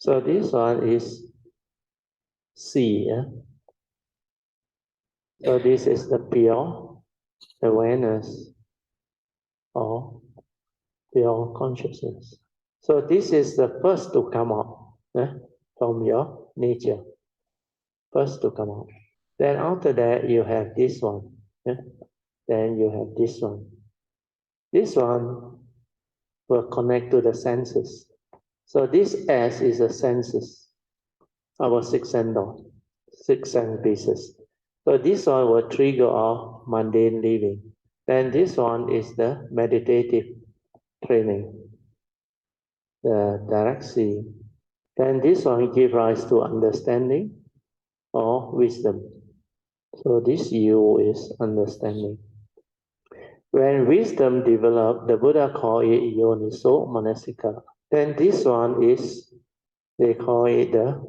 So this one is C. Yeah? So this is the pure awareness or pure consciousness. So this is the first to come out from your nature. First to come out. Then after that you have this one. Then you have this one. This one will connect to the senses. So this S is the senses, our six sense pieces. So this one will trigger off mundane living. Then this one is the meditative training, the direct seeing. Then this one gives rise to understanding or wisdom. So this U is understanding. When wisdom developed, the Buddha called it yoniso manasika. Then this one is, they call it the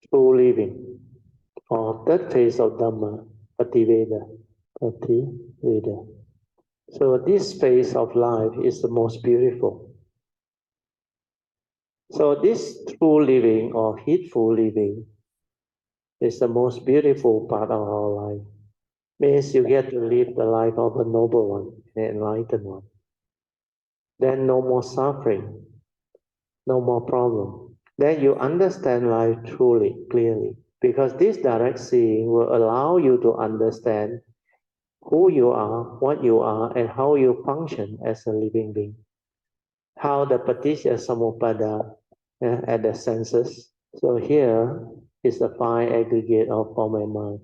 true living, or third phase of Dhamma, Pativeda. So this phase of life is the most beautiful. So this true living or heedful living is the most beautiful part of our life. Means you get to live the life of a noble one, an enlightened one. Then no more suffering, no more problem. Then you understand life truly, clearly. Because this direct seeing will allow you to understand who you are, what you are, and how you function as a living being. How the paticca samuppada at the senses. So here is the five aggregate of form and mind.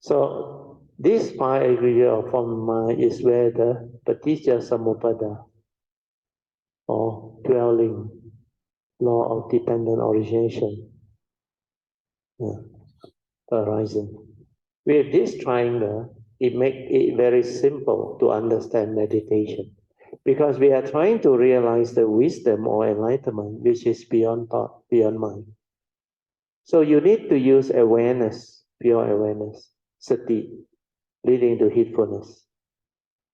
So this five aggregate of form and mind is where the paticca samuppada or dwelling, law of dependent origination arising. With this triangle, it makes it very simple to understand meditation. Because we are trying to realize the wisdom or enlightenment which is beyond thought, beyond mind. So you need to use awareness, pure awareness, sati, leading to heedfulness.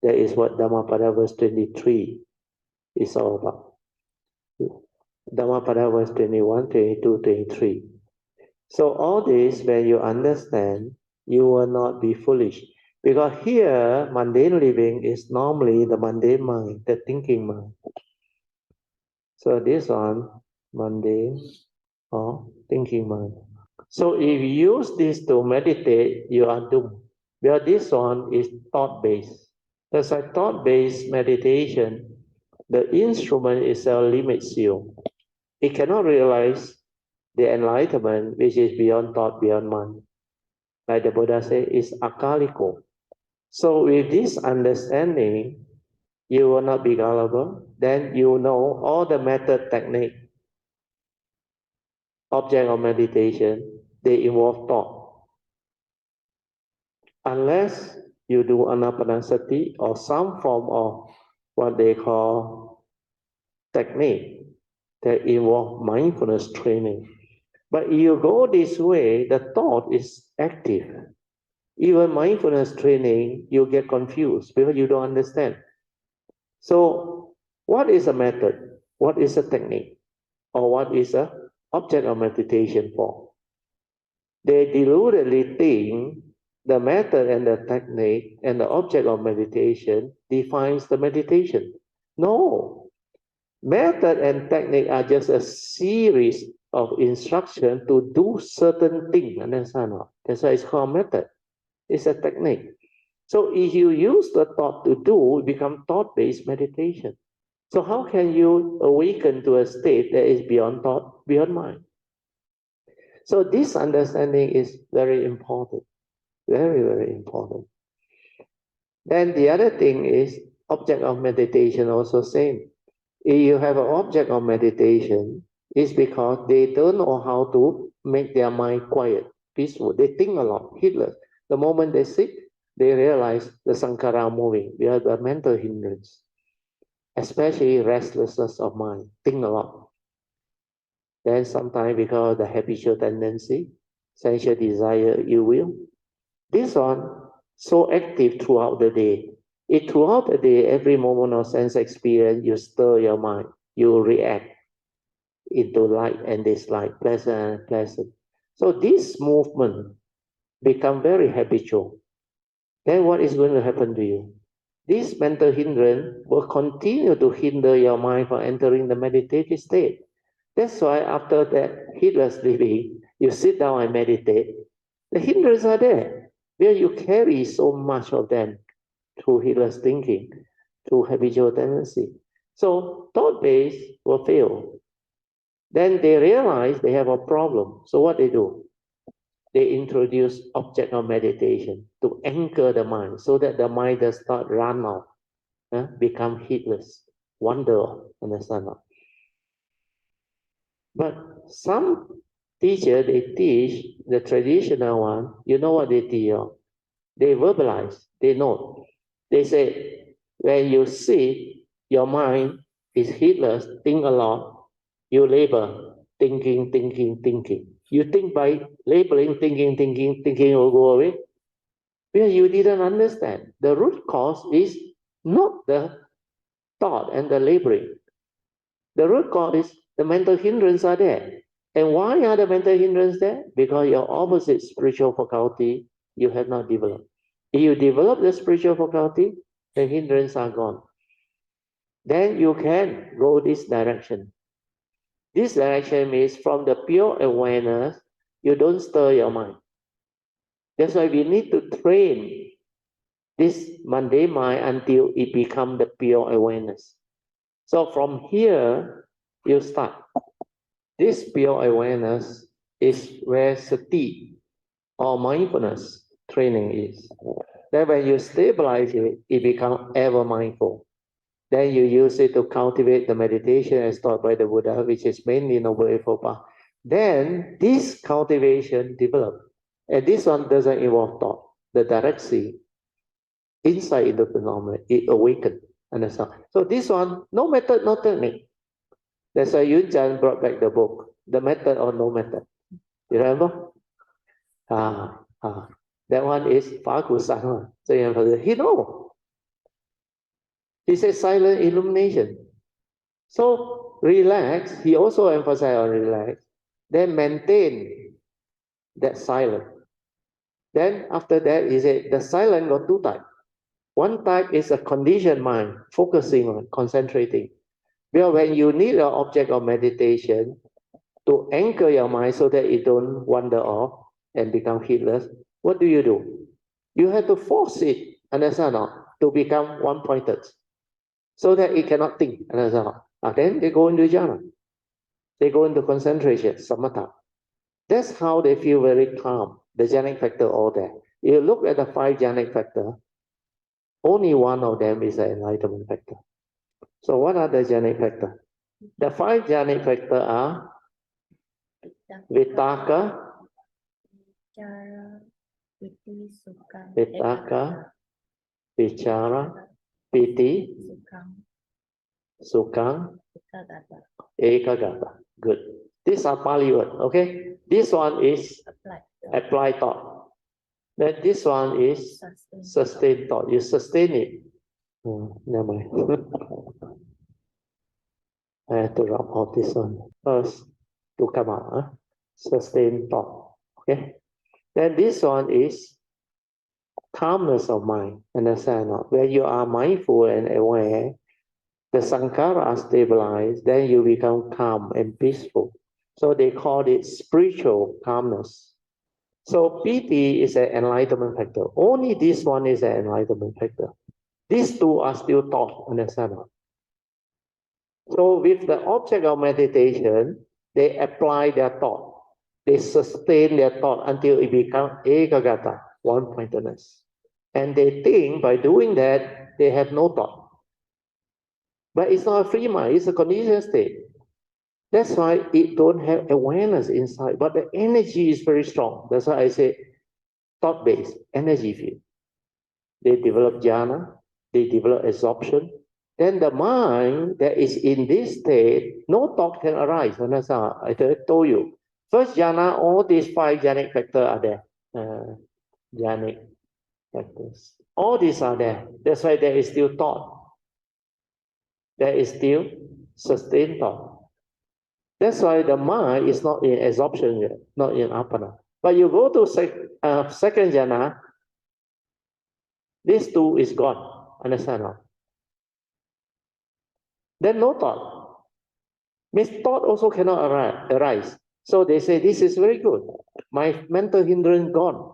That is what Dhammapada verse 23 is all about. Dhammapada verse 21, 22, 23. So all this, when you understand, you will not be foolish. Because here, mundane living is normally the mundane mind, the thinking mind. So this one, mundane or thinking mind. So if you use this to meditate, you are doomed. Because this one is thought-based. That's why thought-based meditation, the instrument itself limits you. It cannot realize the enlightenment which is beyond thought, beyond mind. Like the Buddha said, is akaliko. So with this understanding, you will not be gullible. Then you know all the method, technique, object of meditation, they involve thought. Unless you do anapanasati or some form of what they call technique that involve mindfulness training. But if you go this way, the thought is active. Even mindfulness training, you get confused because you don't understand. So what is a method? What is a technique? Or what is an object of meditation for? They deludedly think the method and the technique and the object of meditation defines the meditation. No. Method and technique are just a series of instructions to do certain things. Understand? That's why it's called method. It's a technique. So if you use the thought to do, it becomes thought-based meditation. So how can you awaken to a state that is beyond thought, beyond mind? So this understanding is very important. Very, very important. Then the other thing is object of meditation also same. If you have an object of meditation, it's because they don't know how to make their mind quiet, peaceful. They think a lot, heedless. The moment they sit, they realize the sankhara moving. We have a mental hindrance, especially restlessness of mind, think a lot. Then sometimes because of the habitual tendency, sensual desire, ill will, this one so active throughout the day. Throughout the day, every moment of sense experience, you stir your mind, you react. into like and dislike, pleasant and unpleasant. So this movement become very habitual. Then what is going to happen to you? This mental hindrance will continue to hinder your mind from entering the meditative state. That's why after that heedless living, you sit down and meditate. The hindrances are there, where you carry so much of them through heedless thinking, through habitual tendency. So thought base will fail. Then they realize they have a problem. So what they do? They introduce object of meditation to anchor the mind so that the mind does not run off, become heedless, wander off, understand? But some teacher, they teach the traditional one, you know what they teach? They verbalize, they know. They say, when you see your mind is heedless, think a lot, you label, thinking, thinking, thinking. You think by labeling, thinking, thinking, thinking will go away. Where you didn't understand. The root cause is not the thought and the labeling. The root cause is the mental hindrance are there. And why are the mental hindrance there? Because your opposite spiritual faculty you have not developed. If you develop the spiritual faculty, the hindrance are gone. Then you can go this direction. This direction means from the pure awareness, you don't stir your mind. That's why we need to train this mundane mind until it becomes the pure awareness. So from here, you start. This pure awareness is where sati or mindfulness training is. Then when you stabilize it, it becomes ever mindful. Then you use it to cultivate the meditation as taught by the Buddha, which is mainly Noble Eightfold Path. Then this cultivation develops. And this one doesn't involve thought. The direct seeing, insight into phenomena, it awakens. Understand? So this one, no method, no technique. That's why Yun Chan brought back the book, The Method or No Method. You remember? That one is Fakusang. So he knows. He said silent illumination. So relax. He also emphasized on relax. Then maintain that silence. Then after that, he said the silence got two types. One type is a conditioned mind, focusing on, concentrating. Well, when you need an object of meditation to anchor your mind so that it don't wander off and become heedless, what do? You have to force it, understand, to become one-pointed so that it cannot think, understand? Then they go into jhana. They go into concentration, samatha. That's how they feel very calm. The jhanic factor all there. You look at the 5 jhanic factor, only one of them is the enlightenment factor. So what are the jhanic factor? The 5 jhanic factor are Vitaka, Vichara, Piti, Sukhang, Ekagata. Good. These are Pali words, okay? This one is applied thought. Then this one is sustained thought. You sustain it. Never mind. I have to rub off this one first to come out. Sustained thought. Okay. Then this one is calmness of mind. Understand? When you are mindful and aware, the sankhara are stabilized, then you become calm and peaceful. So they call it spiritual calmness. So piti is an enlightenment factor. Only this one is an enlightenment factor. These two are still thought, understand? So with the object of meditation, they apply their thought. They sustain their thought until it becomes ekagata, one-pointedness. And they think by doing that, they have no thought. But it's not a free mind, it's a conditioned state. That's why it don't have awareness inside, but the energy is very strong. That's why I say thought-based, energy field. They develop jhana, they develop absorption. Then the mind that is in this state, no thought can arise. I told you. First jhana, all these 5 jhanic factors are there. Jhanic factors. All these are there. That's why there is still thought. There is still sustained thought. That's why the mind is not in absorption yet, not in appana. But you go to second jhana, this two is gone. Understand? No? Then no thought. Means thought also cannot arise. So they say this is very good. My mental hindrance gone.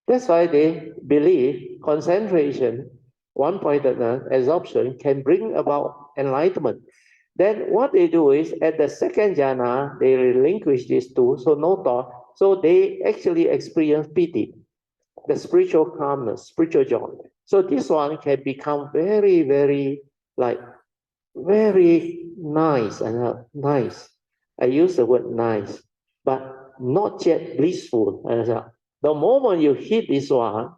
That's why they believe concentration, one-pointedness, absorption can bring about enlightenment. Then what they do is at the second jhana, they relinquish these two, so no thought. So they actually experience piti, the spiritual calmness, spiritual joy. So this one can become very, very like very nice and nice. I use the word nice, but not yet blissful. The moment you hit this one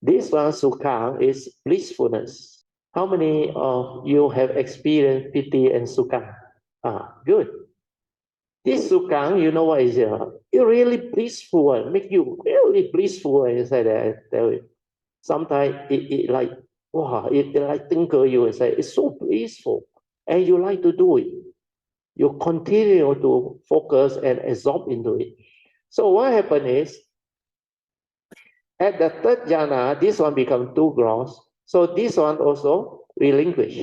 sukha is blissfulness. How many of you have experienced piti and sukha? Good. This sukha, you know what is it? It's really blissful, make you really blissful inside that. Sometimes it like, wow, it like tinkle you and say, it's so blissful. And you like to do it. You continue to focus and absorb into it. So what happened is, at the third jhana, this one becomes too gross. So this one also relinquish.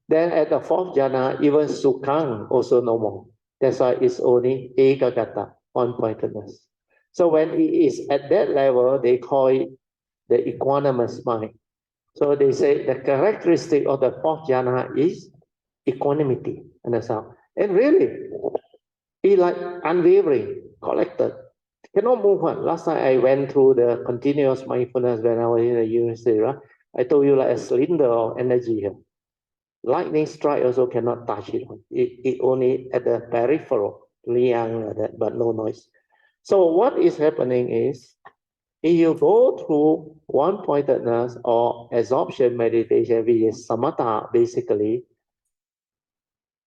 Then at the fourth jhana, even sukhang also no more. That's why it's only ekagata, one-pointedness. So when it is at that level, they call it the equanimous mind. So they say the characteristic of the fourth jhana is equanimity. Understand? And really, it's like unwavering, collected. Cannot move on. Last time I went through the continuous mindfulness when I was in the university, right? I told you like a cylinder of energy here. Lightning strike also cannot touch it. It only at the peripheral, liang like that, but no noise. So what is happening is, if you go through one-pointedness or absorption meditation, which is samatha, basically,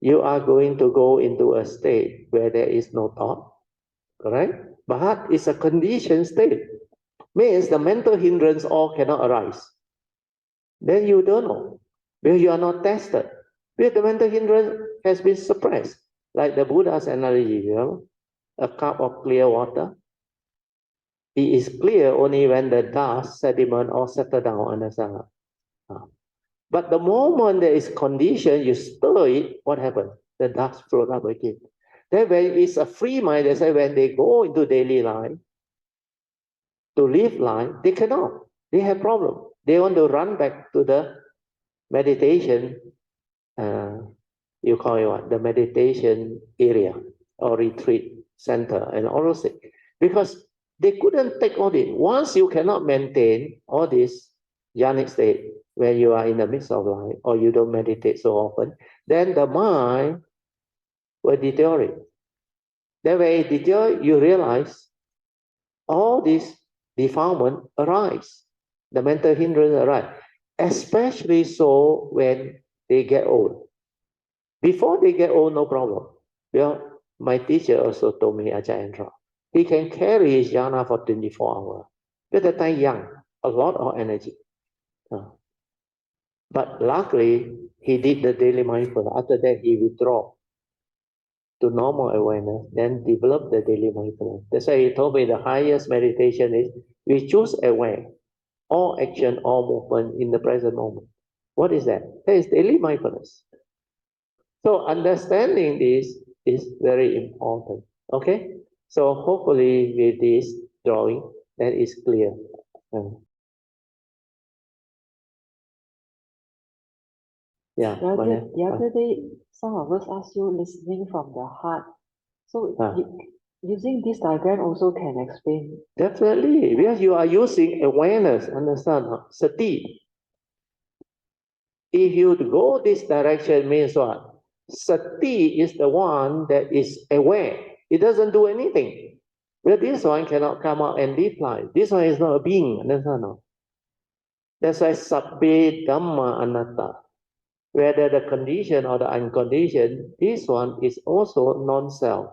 you are going to go into a state where there is no thought, correct? But it's a conditioned state. Means the mental hindrance all cannot arise. Then you don't know, because you are not tested. Because the mental hindrance has been suppressed. Like the Buddha's analogy, you know, a cup of clear water. It is clear only when the dust, sediment all settle down on the surface. But the moment there is condition, you stir it, what happens? The dust float up again. Then when it's a free mind, they say when they go into daily life, to live life, they cannot. They have problem. They want to run back to the meditation, you call it what? The meditation area or retreat center and all those things. Because they couldn't take all this. Once you cannot maintain all this jhanic state, when you are in the midst of life or you don't meditate so often, then the mind will deteriorate. Then when it deteriorates, you realize all this defilement arise. The mental hindrance arise. Especially so when they get old. Before they get old, no problem. Well, my teacher also told me, Ajahn, he can carry his jhana for 24 hours. At that time young, a lot of energy. But luckily, he did the daily mindfulness. After that, he withdrew to normal awareness, then develop the daily mindfulness. That's why he told me the highest meditation is we choose aware, all action, all movement in the present moment. What is that? That is daily mindfulness. So understanding this is very important. Okay? So hopefully with this drawing, that is clear. Yeah. The other day, some of us asked you listening from the heart. So using this diagram also can explain. Definitely, because you are using awareness, understand? Sati. If you go this direction means what? Sati is the one that is aware. It doesn't do anything. But this one cannot come out and live life. This one is not a being, understand? That's why sabbe dhamma anatta. Whether the condition or the unconditioned, this one is also non-self.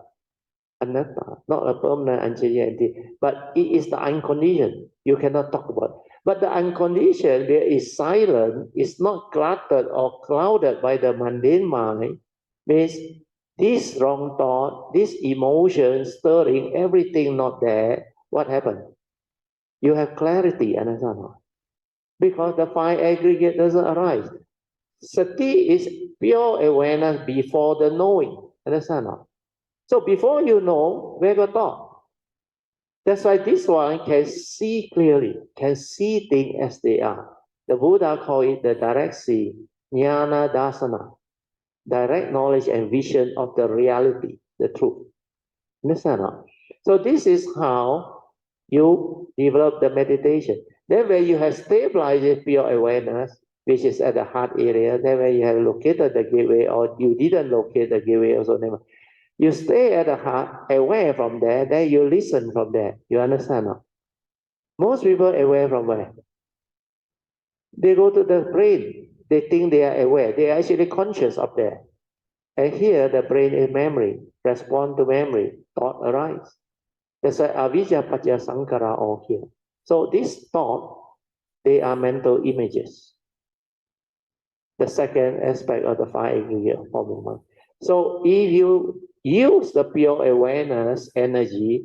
Anatta, not a permanent entity, but it is the unconditioned. You cannot talk about. But the unconditioned, there is silent, is not cluttered or clouded by the mundane mind, means this wrong thought, this emotion, stirring, everything not there, what happened? You have clarity, understand? Because the five aggregate doesn't arise. Sati is pure awareness before the knowing, understand? So before you know, where got thought? That's why this one can see clearly, can see things as they are. The Buddha called it the direct see, jnana dasana, direct knowledge and vision of the reality, the truth. Understand? So this is how you develop the meditation. Then when you have stabilized pure awareness, which is at the heart area, then when you have located the gateway or you didn't locate the gateway also never. You stay at the heart, aware from there, then you listen from there. You understand? Most people aware from where? They go to the brain. They think they are aware. They are actually conscious of there. And here the brain is memory. Respond to memory. Thought arise. That's why avijja paccaya sankhara all here. So this thought, they are mental images. The second aspect of the five aggregate formula. So if you use the pure awareness energy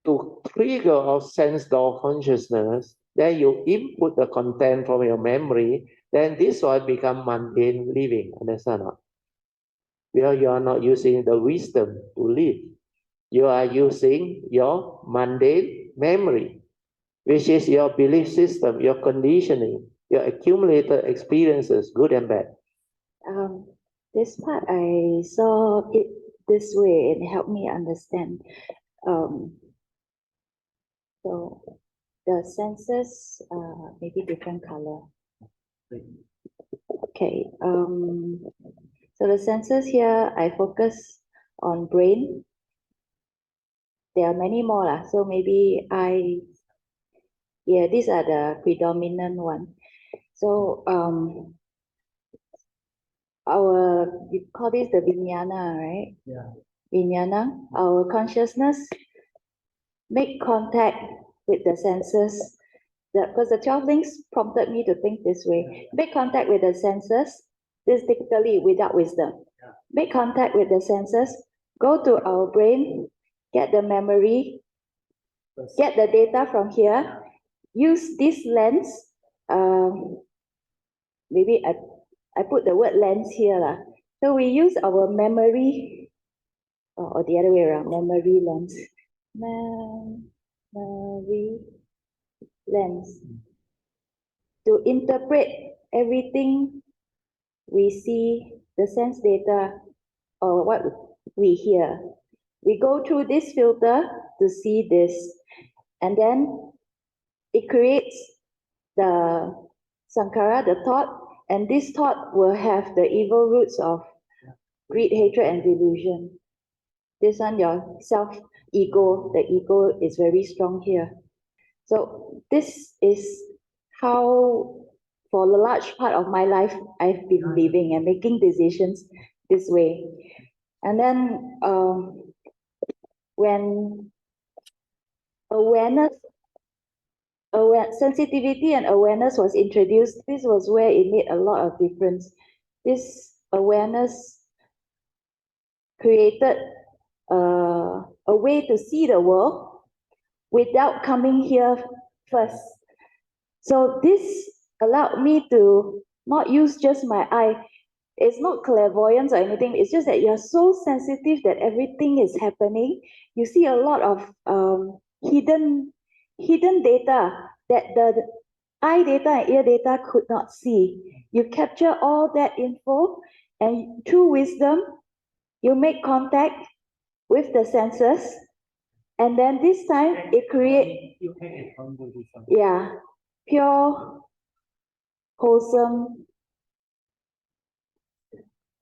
to trigger of sense door consciousness, then you input the content from your memory, then this one become mundane living. Understand? Well, you are not using the wisdom to live. You are using your mundane memory, which is your belief system, your conditioning, your accumulated experiences, good and bad. This part I saw it this way. It helped me understand. So the senses, maybe different color. Okay. So the senses here, I focus on brain. There are many more lah. So maybe these are the predominant one. So we call this the vijnana, right? Yeah. Vijnana, our consciousness make contact with the senses. Because the 12 links prompted me to think this way. Make contact with the senses. This typically without wisdom. Yeah. Make contact with the senses. Go to our brain. Get the memory. Get the data from here. Yeah. Use this lens. Maybe I put the word lens here lah. So we use our memory, or the other way around, memory lens. Memory lens to interpret everything we see, the sense data, or what we hear. We go through this filter to see this, and then it creates the sankhara, the thought, and this thought will have the evil roots of greed, hatred, and delusion. This one, your self-ego, the ego is very strong here. So this is how, for a large part of my life, I've been living and making decisions this way. And then when sensitivity and awareness was introduced, this was where it made a lot of difference. This awareness created a way to see the world without coming here first. So this allowed me to not use just my eye. It's not clairvoyance or anything. It's just that you're so sensitive that everything is happening. You see a lot of hidden data that the eye data and ear data could not see. You capture all that info, and through wisdom, you make contact with the senses, and then this time it creates pure, wholesome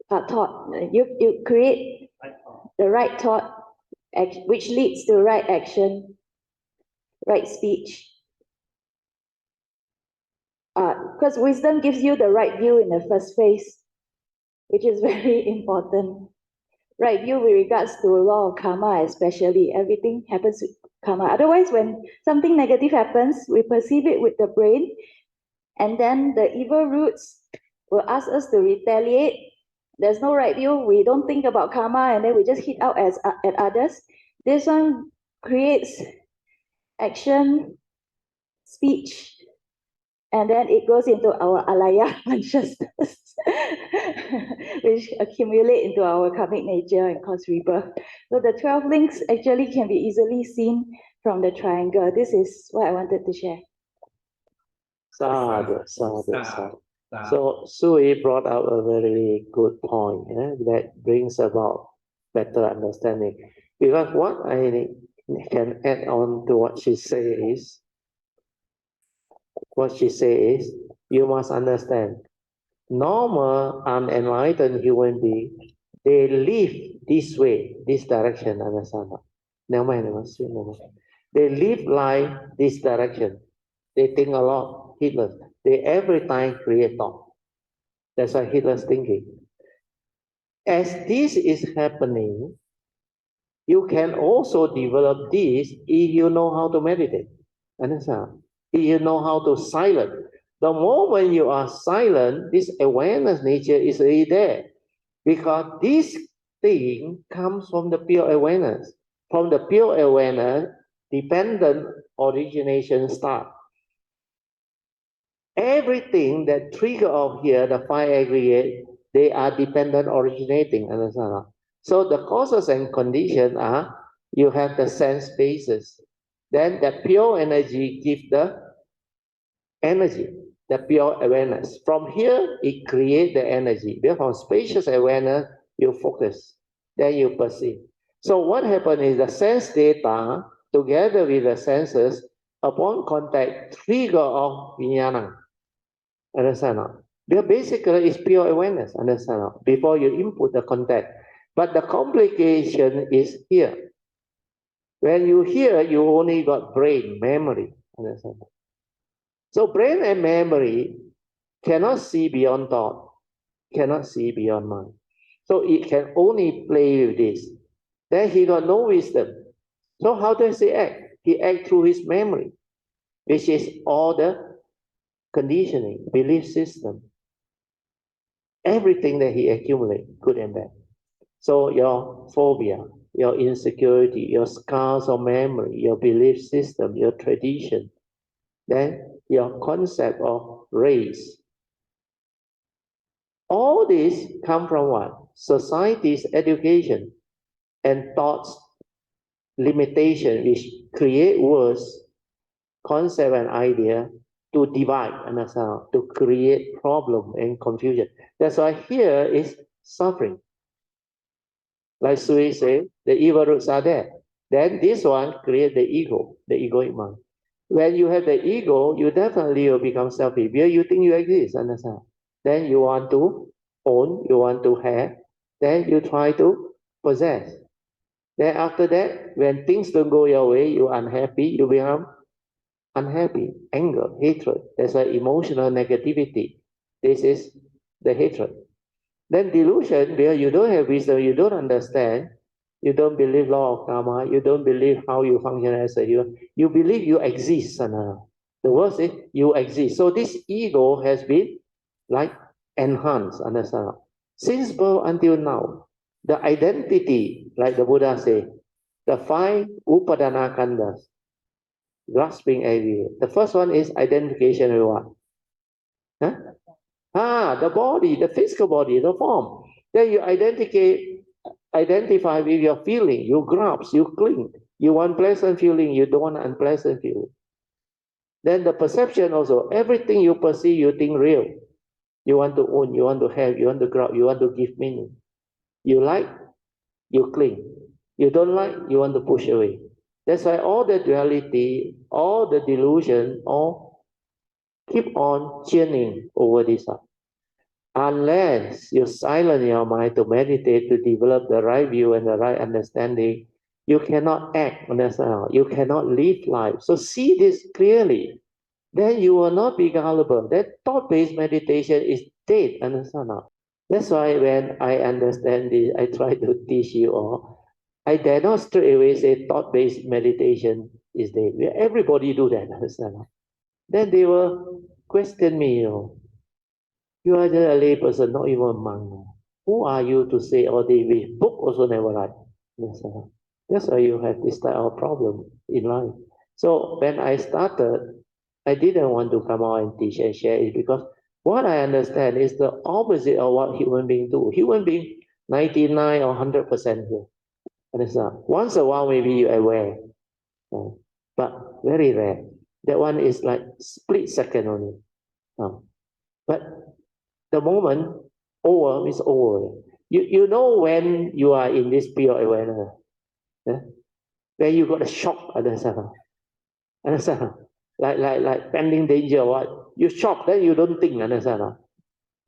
thought. You create the right thought, which leads to right action, right speech. Because wisdom gives you the right view in the first phase, which is very important. Right view with regards to law of karma, especially. Everything happens with karma. Otherwise, when something negative happens, we perceive it with the brain, and then the evil roots will ask us to retaliate, There's no right view. We don't think about karma and then we just hit out at others. This one creates action, speech, and then it goes into our alaya consciousness, which accumulate into our karmic nature and cause rebirth. So the 12 links actually can be easily seen from the triangle. This is what I wanted to share. Sadhu, sadhu, sadhu. So Sui brought out a very good point that brings about better understanding. Because what I can add on to what she says, you must understand, normal unenlightened human being, they live this way, this direction, understand? They live like this direction. They think a lot, heedless. They every time create thought. That's why heedless thinking. As this is happening, you can also develop this if you know how to meditate. Understand? If you know how to silent. The moment you are silent, this awareness nature is already there. Because this thing comes from the pure awareness. From the pure awareness, dependent origination start. Everything that trigger off here, the five aggregate, they are dependent originating, understand? So the causes and conditions are, you have the sense basis. Then the pure energy gives the energy, the pure awareness. From here, it creates the energy. Therefore, spacious awareness, you focus, then you perceive. So what happens is the sense data, together with the senses, upon contact, trigger of vijnana. Understand? Because basically it's pure awareness, understand? Before you input the contact. But the complication is here. When you hear, you only got brain, memory, understand? So brain and memory cannot see beyond thought, cannot see beyond mind. So it can only play with this. Then he got no wisdom. So how does he act? He acts through his memory, which is all the conditioning, belief system. Everything that he accumulates, good and bad. So your phobia, your insecurity, your scars of memory, your belief system, your tradition, then your concept of race. All this come from what? Society's education and thoughts limitation, which create words, concept and idea to divide, understand, to create problem and confusion. That's why here is suffering. Like Sui said, the evil roots are there. Then this one create the ego, the egoic mind. When you have the ego, you definitely will become selfish. Because you think you exist, understand? Then you want to own, you want to have, then you try to possess. Then after that, when things don't go your way, you are unhappy, you become unhappy, anger, hatred. That's why emotional negativity. This is the hatred. Then delusion, where you don't have wisdom, you don't understand, you don't believe law of karma, you don't believe how you function as a human, you believe you exist. The word is you exist. So this ego has been like enhanced, understand? Since birth until now, the identity, like the Buddha said, the five upadana khandhas, grasping everywhere. The first one is identification with what? The body, the physical body, the form. Then you identify with your feeling. You grasp, you cling. You want pleasant feeling, you don't want unpleasant feeling. Then the perception also, everything you perceive, you think real. You want to own, you want to have, you want to grasp, you want to give meaning. You like, you cling. You don't like, you want to push away. That's why all the duality, all the delusion, all keep on churning over this up. Unless you silence your mind to meditate, to develop the right view and the right understanding, you cannot act, understand? You cannot live life. So see this clearly. Then you will not be gullible. That thought-based meditation is dead, understand? That's why when I understand this, I try to teach you all. I dare not straight away say thought-based meditation is dead. Everybody do that, understand? Then they will question me, you are just a lay person, not even a monk. Who are you to say all this? Book also never write. That's why you have this type of problem in life. So when I started, I didn't want to come out and teach and share it because what I understand is the opposite of what human beings do. Human being 99 or 100% here. Understand? Once a while maybe you're aware, but very rare. That one is like split second only. But the moment over is over. You know when you are in this pure awareness, where you got a shock, understand? Like pending danger or what? You shock, then you don't think, understand?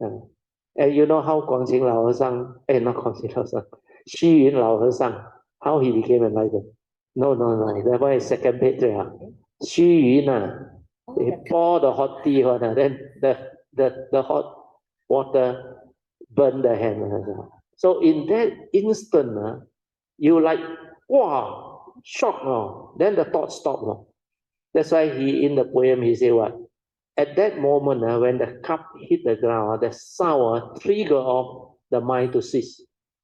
And you know how Guangxing Lao和尚, not Guangxing Lao和尚, Xu Yun Lao和尚, how he became enlightened? No, that one is second patriarch. Xu Yun, they pour the hot tea on, then the hot water burn the hand. So in that instant, you like, wow, shock. Then the thought stop. That's why in the poem, he say what? At that moment, when the cup hit the ground, the sound trigger of the mind to cease.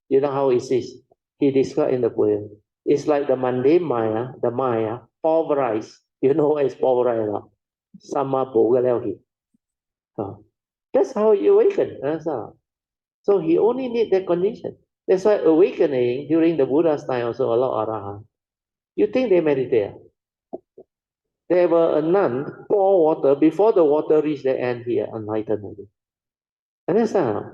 You know how it cease? He described in the poem. It's like the mundane mind, the mind, pulverized. You know what is pulverized? Sama boga. That's how he awakened. So he only need that condition. That's why awakening during the Buddha's time also a lot of arahant. You think they meditate? There were a nun pour water before the water reached the end here, enlightened already. Understand?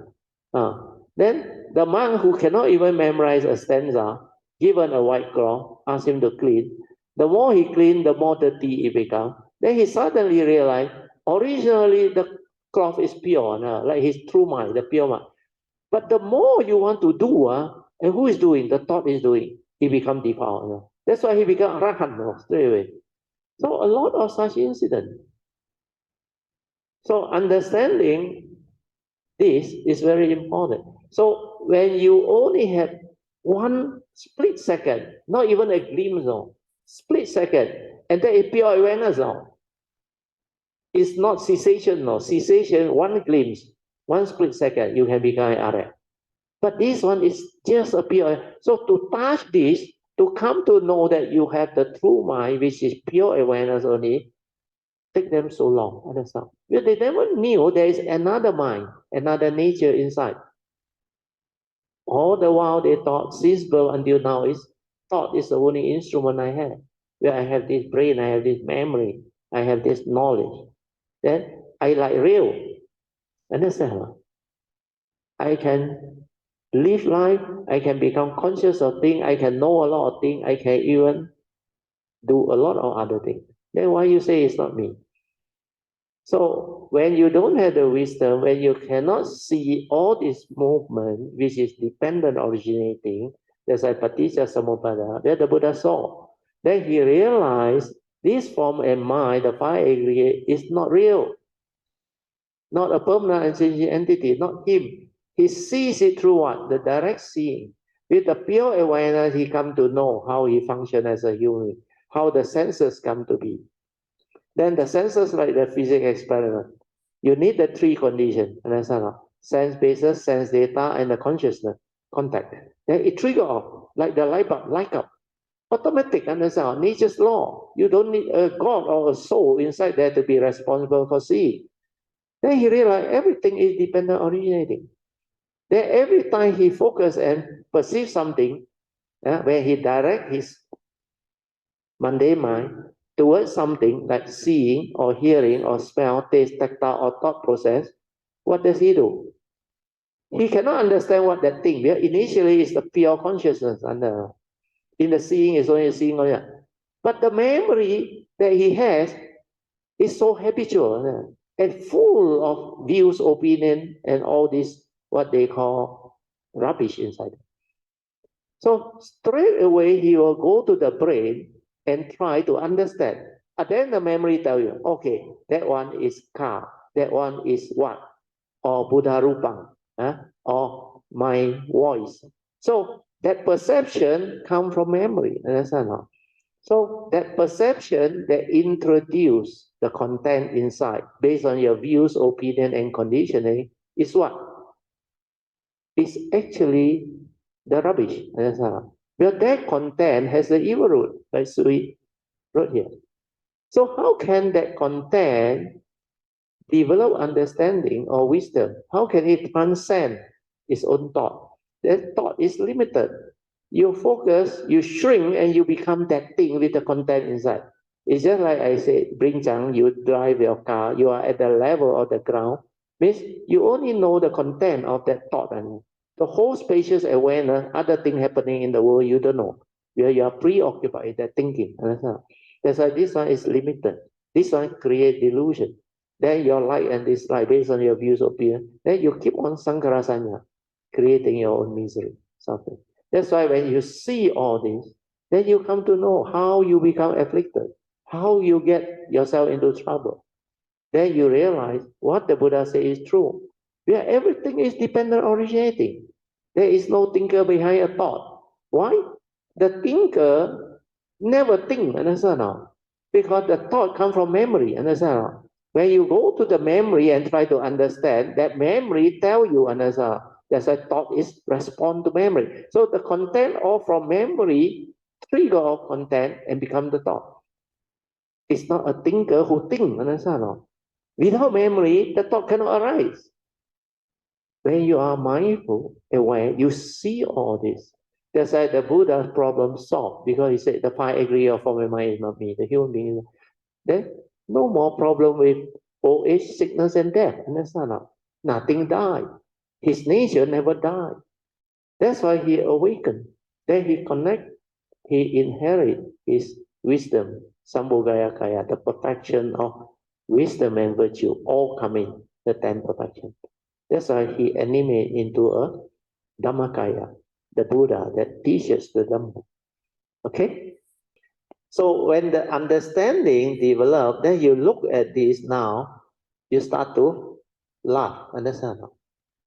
Then the monk who cannot even memorize a stanza, given a white cloth, ask him to clean. The more he cleaned, the more dirty it became. Then he suddenly realized, originally the cloth is pure, like his true mind, the pure mind. But the more you want to do, and who is doing? The thought is doing. He become defiled. That's why he become arahant straight away. So a lot of such incidents. So understanding this is very important. So when you only have one split second, not even a glimpse of, split second, and that is pure awareness now. It's not cessation, no. Cessation, one glimpse, one split second, you can become an arahant. But this one is just a pure. So to touch this, to come to know that you have the true mind, which is pure awareness only, take them so long. Understand? Because they never knew there is another mind, another nature inside. All the while they thought, since birth until now, thought is the only instrument I have. Where I have this brain, I have this memory, I have this knowledge. Then I like real. Understand? I can live life, I can become conscious of things, I can know a lot of things, I can even do a lot of other things. Then why you say it's not me? So when you don't have the wisdom, when you cannot see all this movement, which is dependent originating, that's like paticca samuppada, that the Buddha saw. Then he realized this form and mind, the five aggregate, is not real. Not a permanent and sentient entity, not him. He sees it through what? The direct seeing. With the pure awareness, he come to know how he functions as a human, how the senses come to be. Then the senses, like the physics experiment, you need the three conditions. Understand? Sense basis, sense data, and the consciousness contact. Then it trigger off, like the light bulb, light up. Automatic, understand? Nature's law. You don't need a God or a soul inside there to be responsible for seeing. Then he realized everything is dependent originating. Then every time he focus and perceive something, where he direct his mundane mind towards something like seeing or hearing or smell, taste, tactile or thought process, what does he do? He cannot understand what that thing, because initially it's the pure consciousness, and in the seeing is only seeing. But the memory that he has is so habitual and full of views, opinion, and all this, what they call rubbish inside. So straight away he will go to the brain and try to understand. And then the memory tell you, okay, that one is car, that one is what? Or Buddha Rupang, or my voice. So that perception comes from memory, understand? So that perception that introduce the content inside based on your views, opinion, and conditioning is what? is actually the rubbish. But that content has the evil root, like Sui wrote here. So how can that content develop understanding or wisdom? How can it transcend its own thought? That thought is limited. You focus, you shrink, and you become that thing with the content inside. It's just like I said, bring Chang, you drive your car, you are at the level of the ground, means you only know the content of that thought. And the whole spacious awareness, other thing happening in the world, you don't know. Where you are preoccupied with that thinking. That's why this one is limited. This one creates delusion. Then your like and dislike based on your views appear. Then you keep on sankarasanya, creating your own misery, suffering. That's why when you see all this, then you come to know how you become afflicted, how you get yourself into trouble. Then you realize what the Buddha says is true. Where everything is dependent originating. There is no thinker behind a thought. Why? The thinker never think, understand now? Because the thought comes from memory, understand now? When you go to the memory and try to understand, that memory tell you, understand? That's why thought is respond to memory. So the content all from memory trigger of content and become the thought. It's not a thinker who think, understand now? Without memory, the thought cannot arise. When you are mindful, aware, you see all this. That's why the Buddha's problem solved, because he said the five aggregate of form and mind is not me, the human being. Then no more problem with old age, sickness, and death. Understand now? Nothing died. His nature never died. That's why he awakened. Then he connect, he inherit his wisdom, Sambhogaya Kaya, the perfection of wisdom and virtue, all coming, the 10 perfection. That's why he animate into a Dhammakaya, the Buddha that teaches the Dhamma. Okay? So when the understanding develop, then you look at this now, you start to laugh. Understand?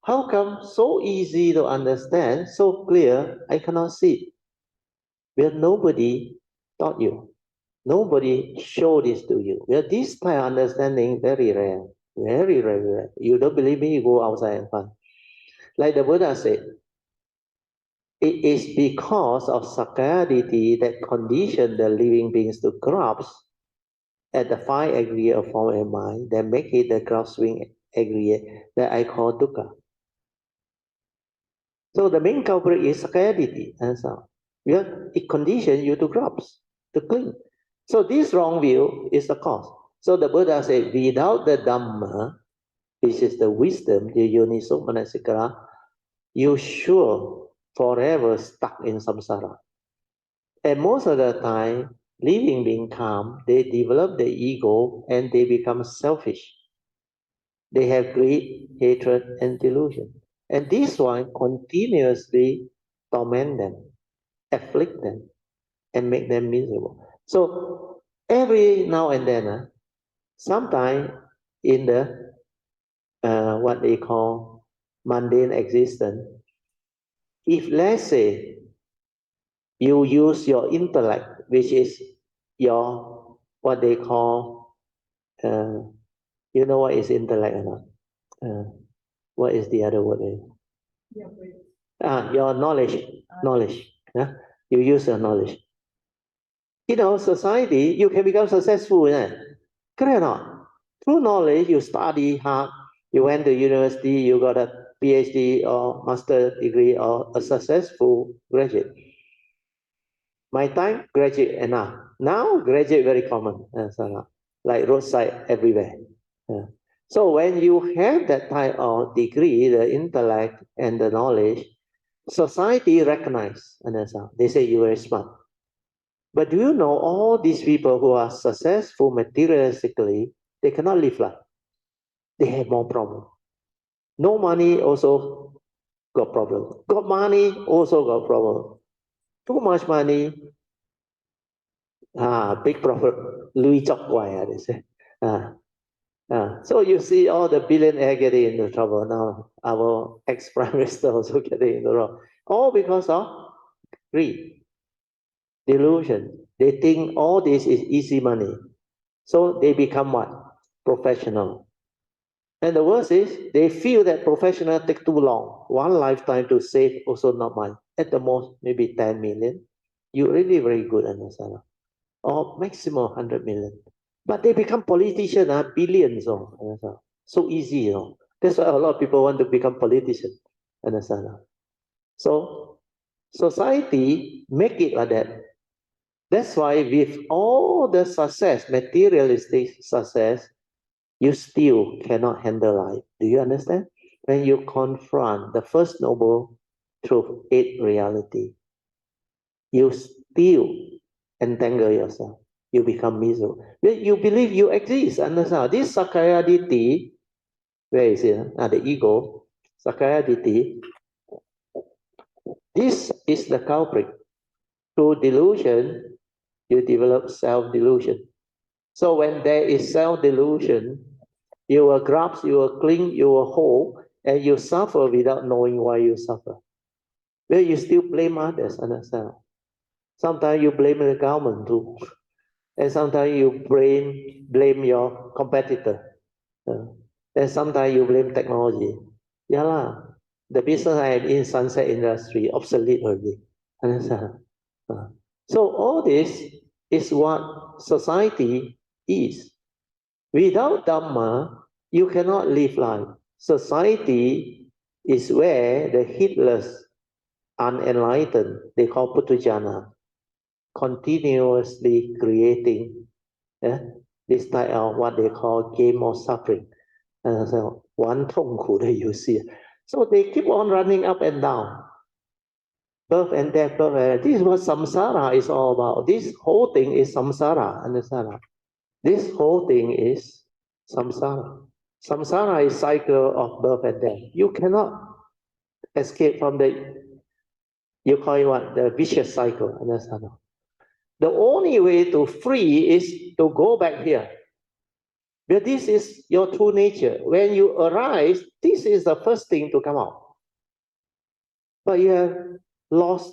How come so easy to understand, so clear, I cannot see? Well, nobody taught you. Nobody showed this to you. Well, this type of understanding very rare. Very rare. You don't believe me, you go outside and find. Like the Buddha said, it is because of sakkayaditthi that condition the living beings to grasp at the five aggregate of form and mind that make it the grasping aggregate that I call dukkha. So the main culprit is sakkayaditthi. And so it conditions you to grasp, to cling. So this wrong view is the cause. So the Buddha said, without the Dhamma, which is the wisdom, the yoniso manasikara, you sure forever stuck in samsara. And most of the time, living being calm, they develop the ego and they become selfish. They have greed, hatred, and delusion. And this one continuously torment them, afflict them, and make them miserable. So every now and then, sometime in the what they call mundane existence, if let's say you use your intellect, which is your what they call, you know what is intellect or not? What is the other word? Your knowledge. Yeah? You use your knowledge. In our society, you can become successful. Correct or not? Through knowledge, you study hard, you went to university, you got a PhD or master degree or a successful graduate. My time, graduate enough. Now, graduate very common. Like roadside everywhere. So when you have that type of degree, the intellect and the knowledge, society recognize. They say you're very smart. But do you know all these people who are successful materialistically, they cannot live life. They have more problem. No money also got problem. Got money also got problem. Too much money, big profit. Louis Chok Wai, they say. So you see all the billionaire getting into trouble now. Our ex-prime minister also getting into trouble. All because of greed, delusion. They think all this is easy money. So they become what? Professional. And the worst is they feel that professional take too long. One lifetime to save also not much. At the most, maybe 10 million. You really very good, understand? Or maximum 100 million. But they become politicians, billions. Understand? So easy. That's why a lot of people want to become politicians. Understand? So society make it like that. That's why with all the success, materialistic success, you still cannot handle life. Do you understand? When you confront the first noble truth, eight reality, you still entangle yourself. You become miserable. You believe you exist. Understand? This Sakaya Ditti, where is it? The ego, Sakaya Ditti. This is the culprit. Through delusion, you develop self-delusion. So when there is self-delusion, you will grasp, you will cling, you will hold, and you suffer without knowing why you suffer. Well, you still blame others, understand? Sometimes you blame the government too. And sometimes you blame your competitor. And sometimes you blame technology. Yeah, lah. The business I am in, sunset industry, obsolete already. Understand? So all this is what society is. Without Dhamma, you cannot live life. Society is where the heedless, unenlightened, they call Putujana, continuously creating this type of what they call game of suffering. So, 玩痛苦的游戏. So they keep on running up and down. Birth and death, birth and death. This is what samsara is all about. This whole thing is samsara. Understand? This whole thing is samsara. Samsara is cycle of birth and death. You cannot escape from you call it what? The vicious cycle. Understand? The only way to free is to go back here. But this is your true nature. When you arise, this is the first thing to come out. But you have lost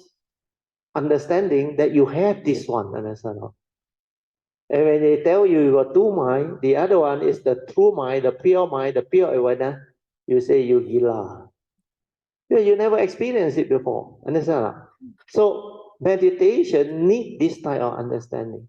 understanding that you have this one. Understand? And when they tell you you got two mind, the other one is the true mind, the pure awareness, you say you gila. You never experienced it before. Understand? So meditation need this type of understanding.